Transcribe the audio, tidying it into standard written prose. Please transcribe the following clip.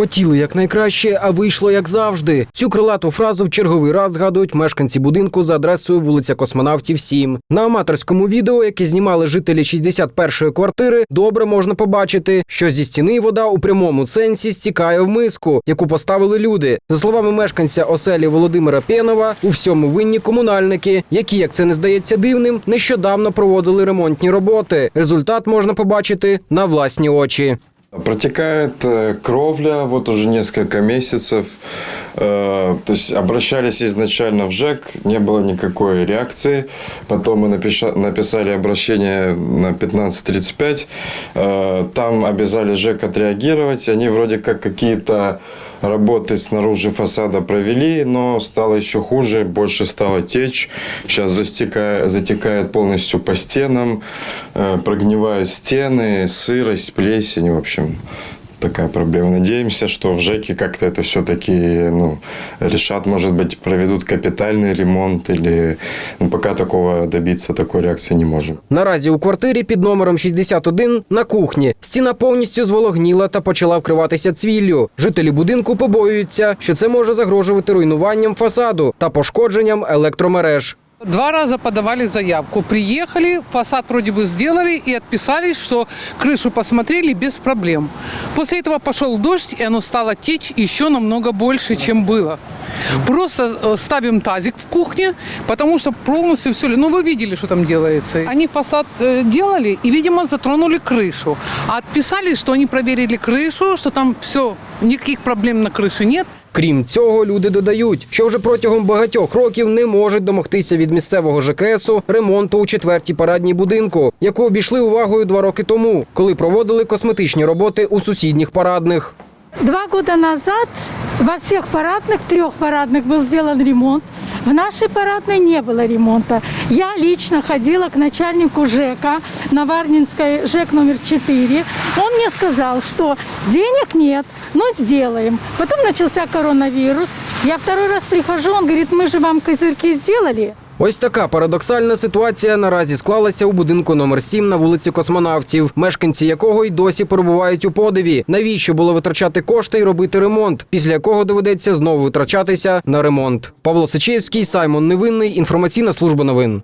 Хотіли якнайкраще, а вийшло як завжди. Цю крилату фразу в черговий раз згадують мешканці будинку за адресою вулиця Космонавтів, 7. На аматорському відео, яке знімали жителі 61-ї квартири, добре можна побачити, що зі стіни вода у прямому сенсі стікає в миску, яку поставили люди. За словами мешканця оселі Володимира Пєнова, у всьому винні комунальники, які, як це не здається дивним, нещодавно проводили ремонтні роботи. Результат можна побачити на власні очі. Протекает кровля вот уже несколько месяцев. То есть обращались изначально в ЖЭК, не было никакой реакции. Потом мы написали обращение на 1535. Там обязали ЖЭК отреагировать. Они вроде как какие-то работы снаружи фасада провели, но стало еще хуже, больше стало течь. Сейчас затекает полностью по стенам, прогнивают стены, сырость, плесень, в общем. Такая проблема. Надеемся, что в ЖЭКе как-то это все-таки решат, может быть, проведут капитальный ремонт или пока такого добиться, такой реакции не можем. Наразі у квартирі під номером 61 на кухні стіна повністю звологніла та почала вкриватися цвіллю. Жителі будинку побоюються, що це може загрожувати руйнуванням фасаду та пошкодженням електромереж. 2 раза подавали заявку, приехали, фасад вроде бы сделали и отписались, что крышу посмотрели без проблем. После этого пошел дождь, и оно стало течь еще намного больше, чем было. Просто ставим тазик в кухне, потому что полностью все... вы видели, что там делается. Они фасад делали и, видимо, затронули крышу. А отписались, что они проверили крышу, что там все, никаких проблем на крыше нет. Крім цього, люди додають, що вже протягом багатьох років не можуть домогтися від місцевого ЖКСу ремонту у 4-й парадній будинку, яку обійшли увагою 2 роки тому, коли проводили косметичні роботи у сусідніх парадних. 2 года назад во всех парадных, 3 парадных был сделан ремонт. В нашей парадной не было ремонта. Я лично ходила к начальнику ЖЭКа на Варнинской, ЖЭК номер 4. Он мне сказал, что денег нет, но сделаем. Потом начался коронавирус. Я 2-й раз прихожу, он говорит, мы же вам козырьки сделали. Ось така парадоксальна ситуація наразі склалася у будинку номер 7 на вулиці Космонавтів, мешканці якого й досі перебувають у подиві. Навіщо було витрачати кошти і робити ремонт, після якого доведеться знову витрачатися на ремонт? Павло Сичевський, Саймон Невинний, інформаційна служба новин.